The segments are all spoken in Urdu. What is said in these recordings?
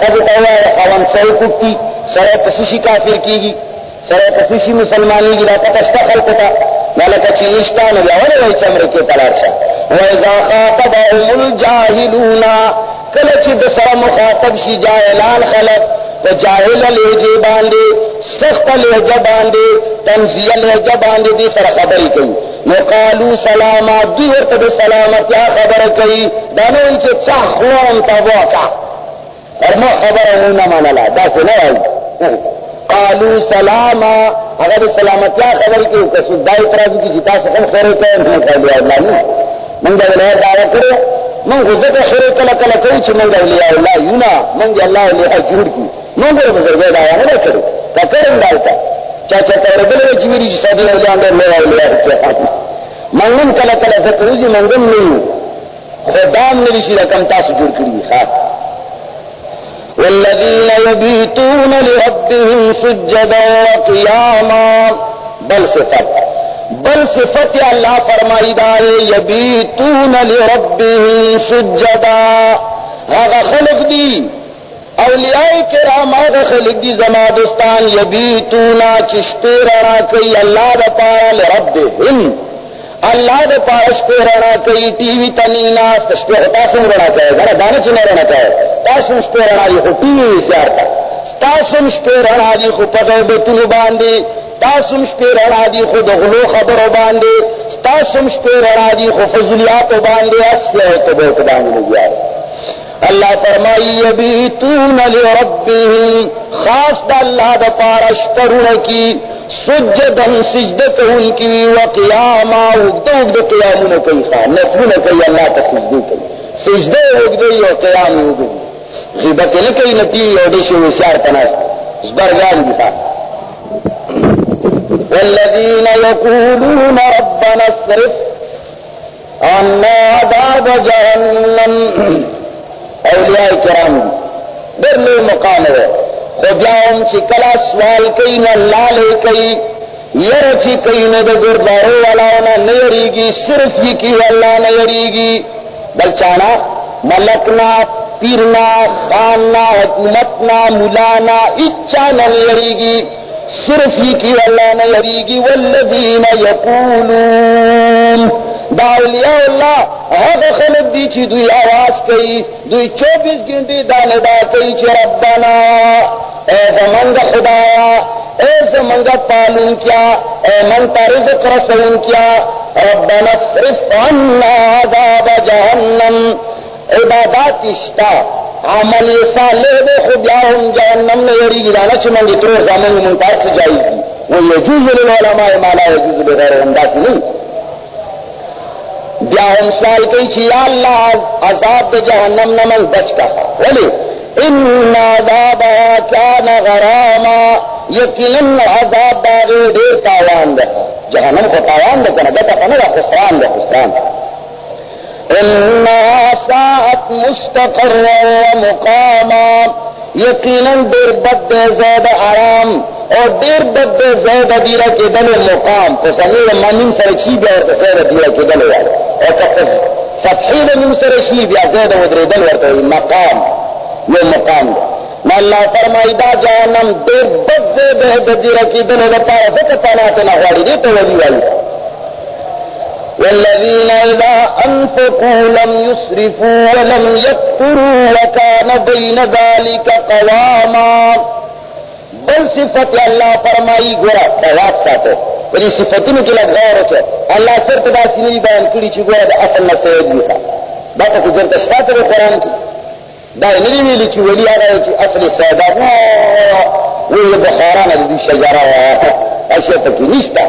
خذ توا خوان سو کوتی سره تسشي کافر کیږي سره تسشي مسلماني کی راته تشتغل کوتا ملک چیشتا نو اوله وای څمره کې تلارشه واذا خاطبهم الجاهلون کله چې د سره مخاطب شي جاهلان خلق په جاهل لهجه باندې سخت لهجه باندې تنزیه لهجه باندې دې سره خبرې کوي نو قالو سلاما دوی ورته د سلامتیا خبره کوي دا نو چې څه خوان تبوکا ارمو خبره نه منله دا څه نه وایي قالو سلاما هغه د سلامتیا خبرې کوي که څه دای اعتراض کوي چې تاسو هم خیر کوئ نه کوي الله نه موږ ولې دا کړو موږ زکه خیر کله کله کوي چې موږ اولیاء الله یو نه موږ الله اولیاء جوړ کی موږ به بزرګ دا نه کړو تکرم دالتا چا ته ورغلې چې ویری چې ساده اولیاء الله اولیاء موږ کله کله ذکر وزي موږ نه خدام نه شي رقم تاسو جوړ کړی ها والذين يبيتون لربهم سجدا وقياما بل صفت اللہ فرمائی دائے یبیتون لربهم سجدا هذا خلق دی اولیاء کرام هذا خلق دی زمادستان یبیتون چشپی رنا کئی اللہ دا پارا لربهم اللہ دا پارا شپی رنا کئی ٹی وی تنیناس تشپی تاسم رنا کئی گنا دانا چنے رنا کئی تاسم شپی رنا دی خو ٹی وی سیارتا تاسم شپی رنا دی خو پتر بیتنو باندی تاسم شپی رنا دی خو دغلو خبرو باندی تاسم شپی رنا دی خو فضلیاتو باندی اصلح تبوت باندی لگیا اللہ فرمائی یبیتون لربهم خاص دا اللہ دا پارش پرون کی سجدن سجدت ان کی وقیاما اگد قیامون کئی خواہ نفلون کئی اللہ تا سجدی کئی سجدے اگدی و قیام اگدی غیبت نکی نتی یودش وسیار تناس زبرگان بھی خواہ والذین یقولون ربنا اصرف عنا عذاب جہنم اولیاء کرام در لے مقام ہے خودیاؤں چی کلا سوال کئی نا لالے کئی یر چی کئی نا دا گردارو والاونا نیریگی صرف یہ کی اللہ نیریگی بلچانا ملکنا پیرنا خاننا حکومتنا ملانا اچانا نیریگی صرف یہ کی اللہ نیریگی والذین یقولون دا اولیاء اللہ هذا خلق دی چی دوی آواز کئی دوی 24 گھنٹے دا ندا کئی چی ربنا اے زمانگ خدایا اے زمانگ پالون کیا اے منتا رزق رسون کیا ربنا صرف عنا عذاب جہنم عبادات اشتا عمل صالح دے خبیاہم جہنم نے یری گرانا چی منگی ترو زمان منتار سے جائز دی وہ یجوز للعلماء مالا یجوز بغیر انداز نہیں بیا ہم سوال کئی چی یا اللہ عذاب دے جہنم نمن بچ کا ولی ان عذابها کان غراما یقینا عذاب باغی دیر تاوان دے جہنم کو تاوان دے کنا بتا کنا خسران دے خسران انہا ساعت مستقر و مقاما یقینا دیر بد دے زید حرام اور دیر بد دے زید دیرہ کے دل مقام تو سمیر مانیم سرچی بیا اور زید دیرہ کے دل والا اور فتحی من سرشی بیا زید و در دل ورطا مقام یہ مقام دے نا اللہ فرمائی دا جہنم دیر بد زید دیرہ کے دل والا پارا فکر پاناتنا غاری دیتا ولی والی والذین اذا انفقوا لم يسرفوا ولم يقتروا وكان بين ذلك قواما بل صفت اللہ فرمائی گورا تواب ساتو ولی صفتوں کی لگ غور ہوتے اللہ چرت باسی نہیں بیان کری چی گورا دا اصل نسید بھی سا باتا کو جرد اشتات رو قرآن کی دا نری ویلی چی ولی آگا چی اصل سیدہ وی بخاران دی شجارہ اشیاء کی نشتا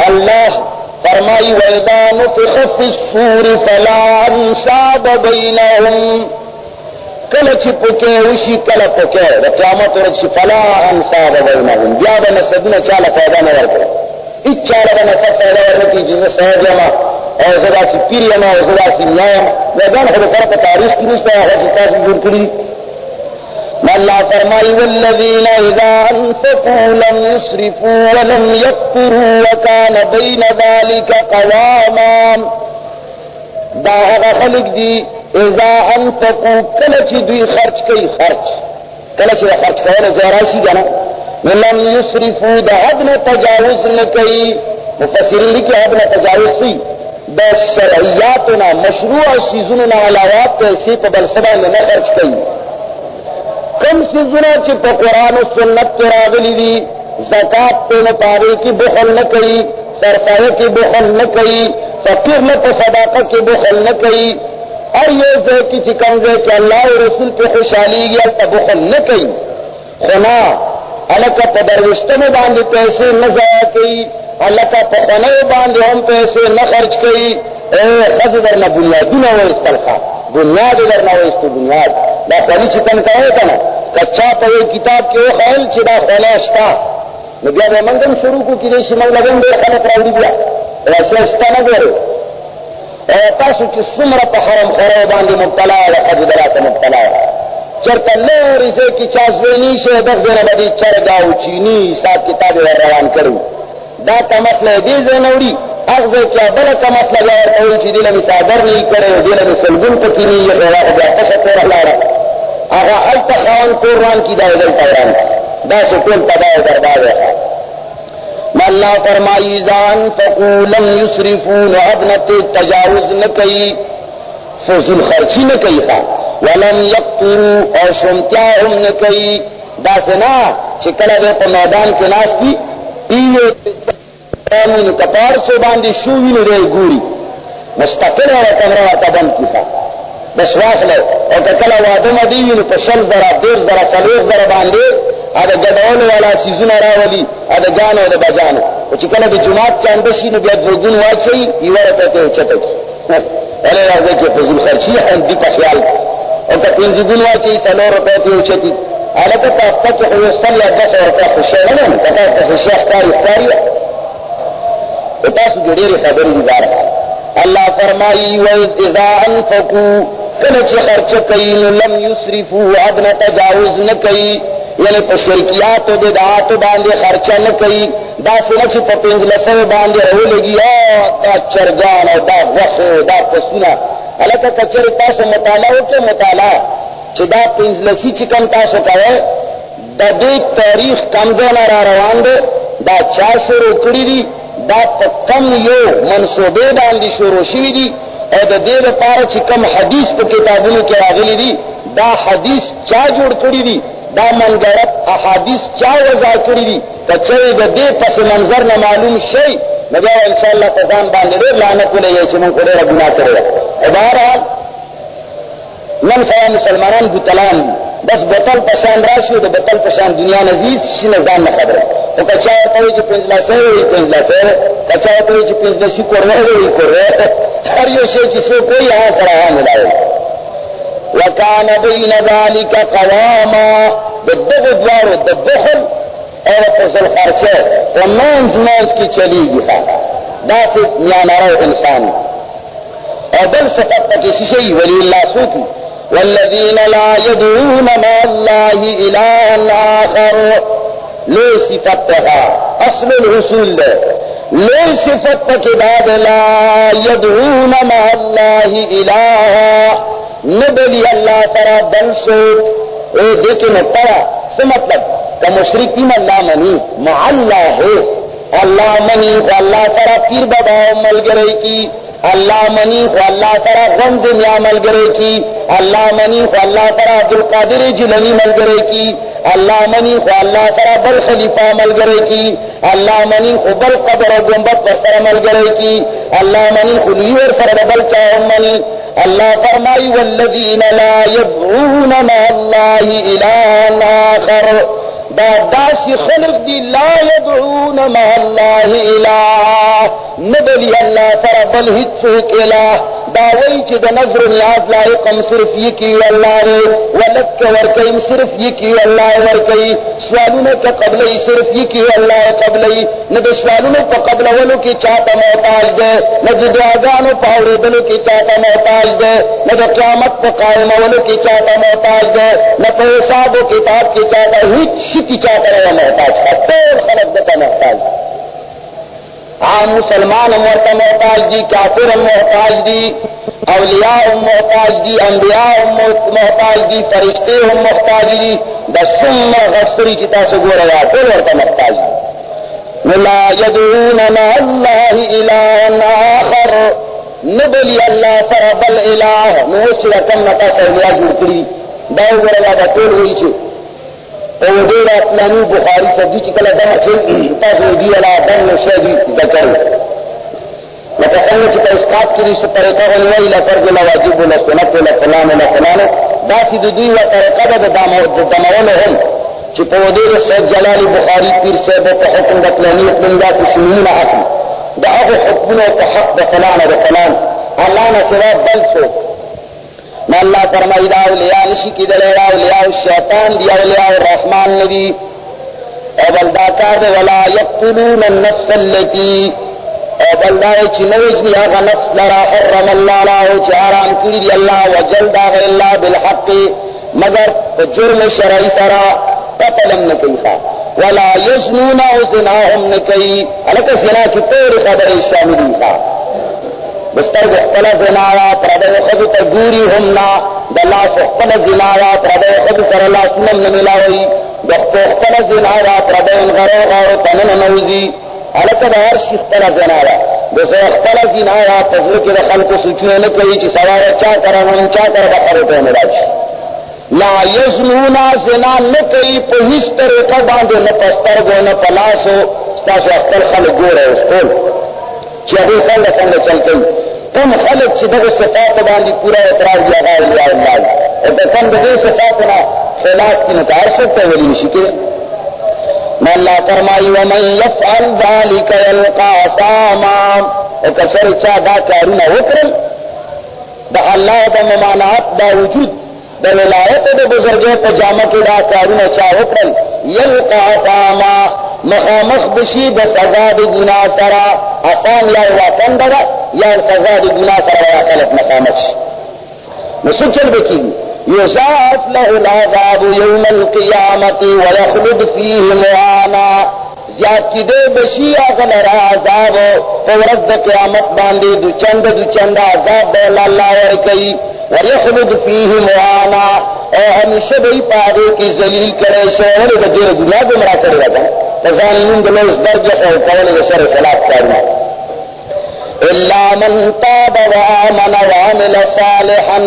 اللہ فرمائی وَإِذَا نُفِخَ فِي الصُّورِ فَلَا أَنْسَابَ بَيْنَهُمْ کل چی پکے وشی کل پکے دا قیامت ورچی فلا انصاب بینہم بیاد نسبنا چالا پیدا نور کرے اچ چالا با نسب پیدا ورکی جنس سید یما اور زدا سی پیر یما اور زدا سی نیام ویدان خود سرک تاریخ کی نسبہ حسی کافی جور کری اللہ فرمائی والذین اذا انفقوا لم يسرفوا ولم يقتروا وکان بین ذالک قواما دا خلق دی اذا انفقوا کله چې دوی خرج کوي کله چې خرج کول زراشي کنه ولم يسرفوا د حد نه تجاوز نه کوي مفسرین لیکي حد نه تجاوز سي د شرعیاتنا مشروع شیزونو نه علاوه پیسې په بل څه باندې نه خرج کوي کم شیزونه چې په قران او سنت راغلي دي زکات په مطابق کې بخل نه کوي سرفایه کې بخل نه کوي فقیر له صدقه کې بخل نه کوي اور یہ ځای کې چې کوم ځای کې الله او رسول په خوشاليږي ته بخل نه کوي خنا الکه په دروشتنه باندې پیسې نه ضایع کوي الکه په خنه باندې هم پیسې نه خرج کوي خزر درنه بنیادونه وایستلخه بنیاد درنه وایست بنیاد دا خلی چې کوم کوي کنه کچا په کتاب کې وخیل چې دا خلاصتا نو بیا به موږ هم شروع کو کېږي چې موږ لګم ډېر خلک راوړي بیا راشته نه ګورو تاسو چې څومره په حرم خورو باندې مبتلا او حج دراسه مبتلا چرته لوري چې کی چا زویني شه دغه نه باندې چرګا او چینی حساب کتاب روان کړو دا تمثله دې زنوري هغه کې بل تمثله ورته چې دې له صادر نه کړو دې له سلګون پکې نه یې غواړي دا څه کور الله هغه التخان قرآن کی دا دلته دا څه ټول تباہ برباد اللہ فرمائی ذان فقولم یسرفون ابنت تجاوز نکئی فضل خرچی نکئی خواہ ولم یقتروا اور شمتیاهم نکئی دا سنا چکلہ دے پا میدان کے ناس کی پیوے تامین کپار سو باندی شووین دے گوری مستقل ہے کمرہ تبن کی خواہ بس واخلے اور کلہ وادم دیوین پا شل ذرا دیر ذرا سلوز ذرا باندے اده ګډول والا سيزونه راولي اده ګانو د بجانو چې کله د جمعات چاند شي نو بیا ورګون واچي یوه ته چته ولا راځي چې فضل خرچي هم دي په خیال او ته پنځګون واچي څلور روپے ته چتي البته تاسو ته یو صلی الله علیه وسلم شي نه تاسو شیخ کاری تاسو ډېری خبرې دي دار الله فرمایي و اذا انفقوا کله چې خرچ کوي لم يسرفوا ادنى تجاوز نه کوي یعنی په شرکیات او بدعات باندې خرچه نه کوي دا څنګه چې په پنځلسو باندې راولېږي دا چرګان او دا غوښه دا پسونه الکه کچره تاسو مطالعه وکړئ مطالعه چې دا پنځلسی چې کوم تاسو کوئ د دې تاریخ کمزونه را روان دي دا چا شروع کړی دي دا په کم یو منسوبه باندې شروع شوی دي او د دې لپاره چې کوم حدیث په کتابونو کې راغلي دي دا حدیث چا جوړ کړی دي دا منګرت احادیث چا وضع کړی دي کچې د دې پس منظر نه معلوم شي نو بیا ان شاء الله تزان باندې ډېر لعنت ولې چې موږ ډېر ګناه کړو عبارت نن سره مسلمانان بوتلان بس بوتل پشان راشي د بوتل پشان دنیا نزيز شي نه ځان نه خبره او کچا ته چې پنځلاسه کچا ته چې پنځلاسه کوړه هر یو شی چې څو کوی هغه سره ملایي وكان بين ذلك قواما بالدغ دوار الدبخل او فضل خرچه ومنز کی چلیگی خواہ دا سے نیانارو انسان او بل صفت تکیسی شئی ولی اللہ سوکی والذین لا يدعون مع الله الها آخر لو صفت تکا اصل الحصول دے لو صفت تکداد لا يدعون مع الله الها نبلی اللہ سرا بل سوچ دیکھیں نترا سے مطلب کہ مشرک تیم اللہ منی مع اللہ ہے اللہ منی و اللہ سرا پیر بابا ملگرے کی اللہ منی و اللہ سرا غمز میا ملگرے کی اللہ منی و اللہ سرا عبدالقادر جلنی ملگرے کی اللہ منی و اللہ سرا بل خلیفہ ملگرے کی اللہ منی و بل قبر و گنبت پر سر ملگرے کی اللہ منی و لیور سر بل چاہم منی اللہ فرمائی والذین لا يدعون مع اللہ الہا آخر دا داسی خلق دی لا يدعون مع اللہ الہ نبلی اللہ سر بل ہتسوک الہ داوئی چی دا نظر نیاز لائقم صرف یکی واللہ رے ولک ورکیم صرف یکی واللہ ورکی سوالونو کا قبلی صرف یکی واللہ قبلی ند سوالونو پا قبل ولو کی چاہتا محتاج دے ند دعاگانو پاوری دلو کی چاہتا محتاج دے ند قیامت پا قائم ولو کی چاہتا محتاج دے ند حساب و کتاب کی چاہتا ہیچ شکی چاہتا رہا محتاج کا تور خلق دتا محتاج عام مسلمان مرتا محتاج دی کافر محتاج دی اولیاء هم محتاج دی، انبیاء هم محتاج دی، فرشتے هم محتاج دی، دا سمر غفصری چی تاسو گو ریا کل ورطا محتاج دی. ولا يدعون مع الله إلها آخر، نبلی اللہ سر بل الہ نوشی رکم نتا سرمیا جوڑ کری داو گریا دا طول ہوئی چھے او دیر اپلانی بخاری سبجی چی کلا دم چھے تاسو دی اللہ دم شہدی ذکر لکہ سنگا چی کا اسقاط کری سو طریقہ غنوائی لفرد لواجب لسنت لفلان لفلان داسی دو دوی و طریقہ دا دمون هم چی پا دیر سید جلال بخاری پیر سیب پا حکم دا پلانی اپلان دا سسمین حکم دا اغو حکمنا پا حق دا فلان دا فلان اللہ نا سوا بل سوک نا اللہ فرمائی دا اولیاء نشی کی دلے اولیاء الشیطان دی اولیاء الرحمن ندی او بلدا کار دے ولا یقتلون النفس اللتی او بلدا چنوجنی اغا نفس لرا حرم اللہ لاہو چی حرام کری دی اللہ وجل دا غی اللہ بالحق مگر جرم شرعی سرا قتلم نکی خواہ ولا یزنون او زناهم نکی علکہ زنا کی پوری خبر اسلامی دی خواہ بستر اختلا زنایا پردے خبر تگوری همنا دلاس اختلا زنایا پردے خبر سر اللہ سنم نملاوی دخت اختلا زنایا پردے انغرق اور تنن نوزی علکہ دہر شی اختلا زنایا بس اختلا زنایا تذرک دخل کو سوچنے نکی چی سوارا چا کرن چا کر بقرتے ملاش لا یزنونا زنا نکی پا ہیچ طریقہ باندے نا پسترگو نا پلاسو ستاسو اختل خلق گو رہے اسکول چی ابھی سنگ سنگ چل کئی کم خلق چی دغو صفات باندی پورا اعتراض دیا غیر اللہ اللہ اور کم دغو صفاتنا خلاف کی نتعار سکتے ولی نشکے میں اللہ فرمائی ومن یفعل ذالک یلقا ساما اور کسر چاہ دا کارونا وکرل دا اللہ دا ممانعات دا وجود دا ولایت دا بزرگے پا جامع کی دا کارونا چاہ وکرل یلقا ساما مخامخ بشی دا سزا دا گناہ سرا آسان یا واتن دا یا سزا دا گناہ سرا یا خلق مخامخ مسجل بکی یضاعف له العذاب یوم القیامت ویخلد فیہ معانا زیاد کی دے بشی اغلر عذاب فورد دا قیامت باندے دو چند عذاب بیل اللہ ورکی ویخلد فیہ معانا اور ہمیشہ بھئی پادے کی ذلیل کرے شہر دا دیر دنیا گمراہ کرے لگا تزانین دلوز درجہ اور قول وشر خلاف کرنا الا من تاب وآمن وعمل صالحا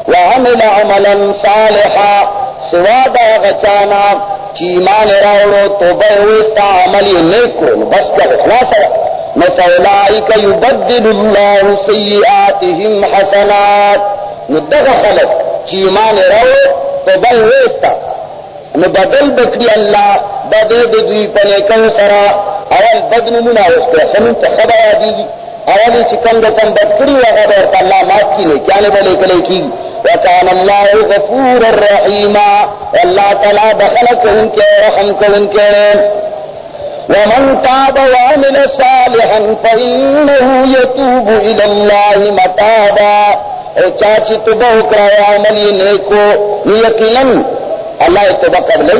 وعمل عملا صالحا سوا دا غچانا چی ایمان راوڑو توبہ وستا عملی نیکو بس کیا اخلاص ہے فاولئک یبدل اللہ سیئاتہم حسنات ندغ خلق چی ایمان راوڑو توبہ وستا نبدل بکری اللہ بدے دوی پنے کن سرا اول بدن منا وستا سنن تخبا دیگی اولی چکم دکم بدکری وغدر تا اللہ مات کی نے کیا لے کلے کی وكان الله غفورا رحيما والله تعالى دخلك انك رحمك انك ومن تاب وعمل صالحا فإنه يتوب إلى الله متابا چاچی توبہ کرا عملی نیکو یقینا اللہ توبہ قبل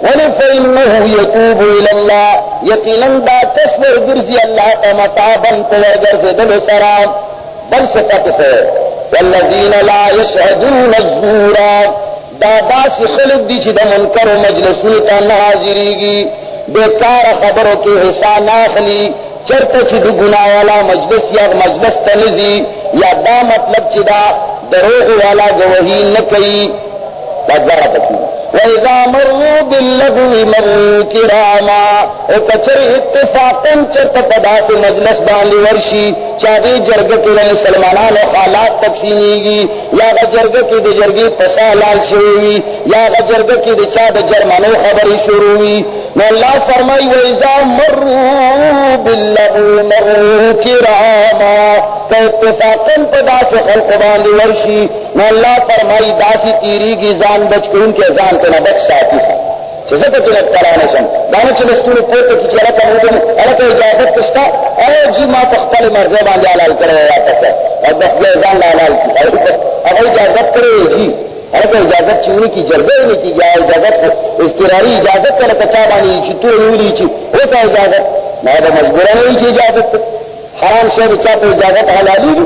ولی فإنه يتوب إلى الله یقینا دا تصور گرزی اللہ متابا تورگر سے دل سرام بل صفت سے والذین لا یشهدون الزور دا سی خلق دی چی دا منکر و مجلسون تا نحاضریگی بیکار خبروں کی حصہ ناخلی چرتا چی دو گناہ والا مجلس یا مجلس تنزی یا دا مطلب چی دا دروغ والا گوہی نکی بازارہ تکی وَإِذَا مَرُّوا بِاللَّغْوِ مَرُّوا كِرَامًا وَكَچر اتفاقاً چرت پدا سے مجلس باندې ورشی چاہی جرگہ کے لئے سلمانان و حالات تقسیمیگی یا غا جرگہ کی دے جرگی پسا لال شروعی یا غا جرگہ کی دے چاہ دے جرمانو خبری شروعی میں اللہ فرمائی وَإِذَا مَرُّوا بِاللَّغْوِ مَرُّوا كِرَامًا کہ اتفاقاً پدا سے خلق باندې ورشی میں اللہ فرمائی داسی تیری کی زان بچ کے ان کے زان کو نہ بچ ساتی ہے چیزیں تو جنت کرانے سن دانے چلے اسکول پوتے کی چیرہ کا مردم اللہ کا اجازت کشتا اے جی ماں تختل مرضے باندے علال کرے یا پسا اور بس یہ زان لالال کی اب اجازت کرے جی اللہ کا اجازت چونی کی جرگے نہیں کی گیا اجازت استراری اجازت کا لکچا بانی چی تو نوری چی وہ کا اجازت میں تو مجبورہ نہیں چی اجازت حرام شہر چاہ تو اجازت حلالی بھی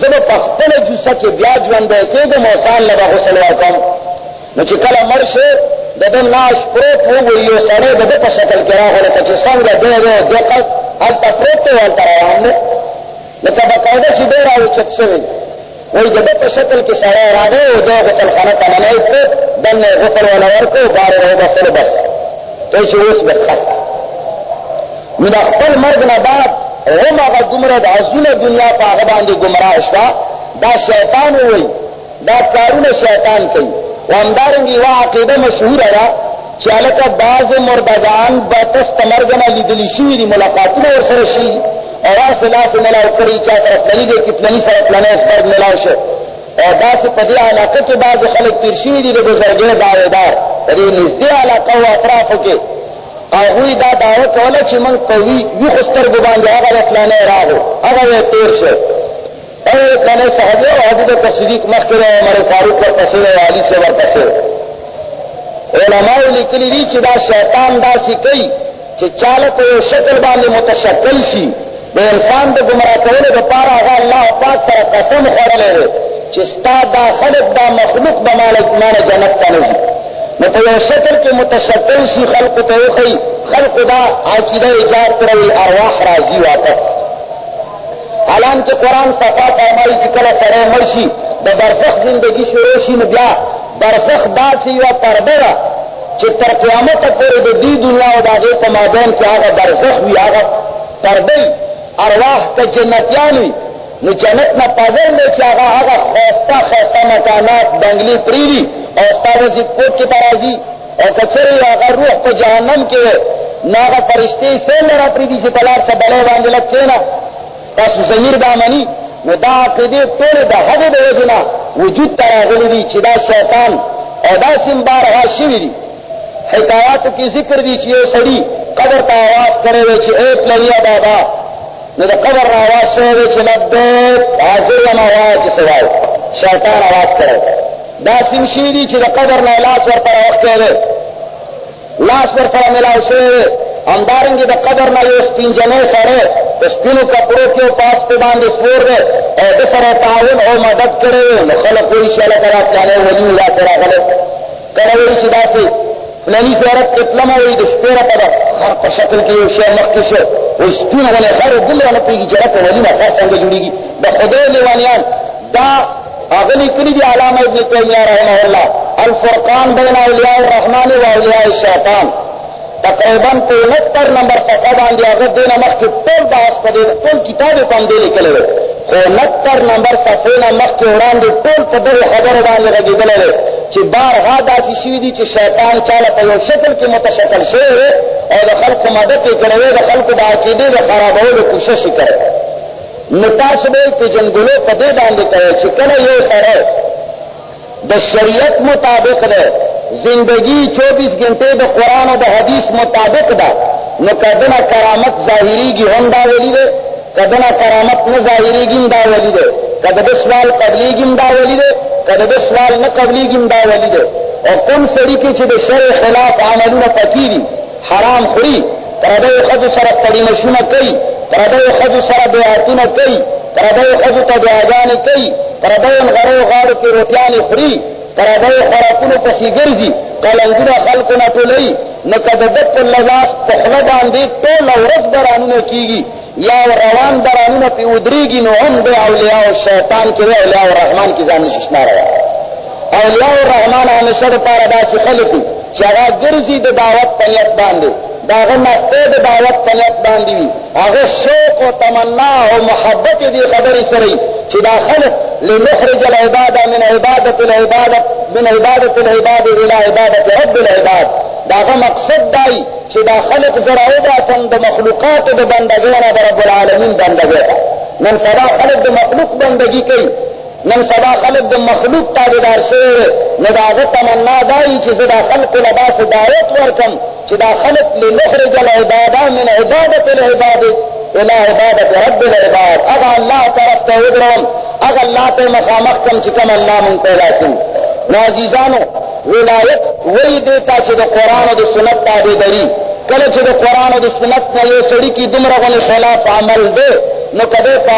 زب پختل جوسه کې بیا ژوندی کېږم او ځان له به غسل ورکړم. نو چې کله مړ شو د ده لاش پروت وګوري یو سړی د ده په شکل کې راغلی لکه چې څنګه دی دقت هلته پروت دی هلته روان دی لکه باقاعده چې دی راوچت شوی وایي د ده په شکل کې سړی راغی او دی غسلخانه ته ننایست دننه یې غسل وله ورکړو بار یې راوباسلو بس ته چې اوس بس ښه نو د خپل مرګ نه بعد هم هغه دومره د عزونه دنیا په هغه باندې ګمراه شوه دا شیطان ووایي دا کارونه شیطان کوي. و همدارنګه یوه عقیده مشهوره ده چې هلکه بعضې مردگان به تس د مرګ نه لیدلي شوي دي ملاقاتونه ورسره شي او داسې لاسې میلاو کړي چا سره فلني دی کې فلني سره فلنی سپرګ میلاو شو او داسې په دې علاقه کې بعضې خلک تېر شوي دي د بزرګۍ دعوېدار په دې نږدې علاقه او اطرافو کې هغوی دا دعوه کوله چې موږ په ویښو سترګو باندې هغه د فلانی راغو هغه یې تېر شو او فلانی صحابي او ابوبکر صدیق مخکې دی عمر فاروق ورپسې دی علي صاحب ورپسې علماو لیکلي دي چې دا شیطان داسې کوي چې چاله په یو شکل باندې متشکل شي د انسان د ګمراه کولو دپاره هغه الله پاک سره قسم خوړلی دی چې ستا دا خلق دا مخلوق به مانه جنت ته نه ځي نو په یو شکل کې متشکل شي خلقو ته وښیي خلقو دا عقیده ایجاد کړوي ارواح راځي واپس حالانکه قرآن صفا فرمایي چې کله سړی مړ شي د برزخ زندګي شروع شي نو بیا برزخ داسې یوه پرده ده چې تر قیامته پورې د دې دنیا او د هغې په مابین کې هغه برزخ وي هغه پرده وي ارواح که جنتیان وي نو جنت نه پازل دی چې هغه ښایسته ښایسته مکانات بنګلې پرېږدي او ستا وظیف کوټ کې ته راځي او که چېرې هغه روح په جهنم کې نو هغه فرشتې سیل نه را پرېږدي چې په لار څه بلی باندې لږ کښېنه تاسو ضمیر دا مني نو دا عقیدې ټولې د هغې د وجې نه وجود ته راغلي دي چې دا شیطان او داسې بارها شوي دي حکایاتو کې ذکر دي چې یو سړي قبر ته آواز کړی وی چې ای پلنیه بابا نو د قبر نه آواز شوی دی چې لبیک حاضر یم وایه چې څه وایو شیطان آواز کړی داسې هم شوي دي چې د قبر نه لاس ورته راوښتی دی لاس ورسره میلاو شوی دی همدارنګې د قبر نه یو سپینجنی سړی په سپینو کپړو کې او پاس پې باندې سپور دی او ده سره تعاون او مدد کړی وی نو خلک وایي چې هلکه دا پلانی ولي و داسې راغلی کله وایي چې داسې فلاني زیارت کې تلمه وایي د شپې راته د خر په شکل کې یو شی مخکې شو وایي سپین غلی خر دومره نه پوهېږي چې هلکه ولي نه خر څنګه جوړېږي د خدای لیونیان دا هغه لیکلي دي علامه ابن تیمیه رحمه الله الفرقان بین اولیاء الرحمن و اولیاء الشیطان تقریبا 69 نمبر صفحه باندې هغه دې نه مخکې ټول بحث په دې ټول کتاب یې په همدې لیکلی دی 69 نمبر صفحې نه مخکې وړاندې ټول په دغې خبرو باندې غږېدلی دی چې بارها داسې شوي دي چې شیطان چاله په یو شکل کې متشکل شوی دی او د خلقو مدد یې کړی دی د خلقو د عقیدې د خرابولو کوشش یې کړی نو تاسو به یې پېژندګلو په دې باندې کوئ چې کله یو سړی د شریعت مطابق دی زندگی 24 گھنٹے د قرآن و د حدیث مطابق دا نو کدنا کرامت ظاہریگی ہم دا ولی دے کدنا کرامت نہ ظاہریگی دا ولی دے کدد سوال قبلیگی دا ولی دے کدد سوال نہ قبلیگی دا ولی دے اور کم سڑی کے چھ د شرع خلاف عملون پکیری حرام خوری پردہ خد سر استڑی مشونہ کئی پردہ خد سر بیعتون کئی پردہ خد تبعجان کئی پردہ غرو غار کی روٹیان خوری پردہ خوراکونو پسې ګرځي قلنګونه خلقونه ټولوي نو که د ده په لباس په خوله باندې ټوله ورځ بارانونه کېږي یا روان بارانونه پې ودرېږي نو هم دی اولیاء الشیطان کې دی اولیاء الرحمن کې ځان نشي شماروی اولیاء الرحمن همیشه دپاره داسې خلک وي چې هغه ګرځي د دعوت په نیت باندې د هغه نستی د دعوت په نیت باندې وي هغه شوق و تمنا او محبت یې دې خبرې سره وي چې دا خلک لنخرج العباد من عبادة العباد الى عبادة رب العباد داغه مقصد دای چې دا خلق زرا وباسم د مخلوقات د بندګانو د رب العالمین بندګي نن سبا خلق د مخلوق بندګي کوي نن سبا خلق د مخلوق تابعدار شوی نه داغه تمنا دای چې دا خلق له باس دعوت ورکم چې دا خلق لنخرج العباد من عبادة العباد الى عبادة رب العباد اغه الله طرف ته ودرم اغه الله ته مخامخ کم چې کوم الله مون پیدا کړ نو عزیزانو ولایت وی دیتا چې د قرآن او د سنت تابعداري کله چې د قرآن او د سنت نه یو سړي کې دومره غونې خلاف عمل دی نو کده په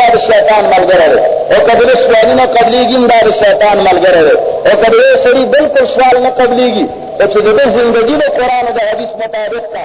دا شیطان ملګری دی او کده سوال نه قبليږي هم دا شیطان ملګری دی او کده سړي بالکل سوال نه قبليږي او چې د ژوندۍ د قرآن او د حدیث مطابق کا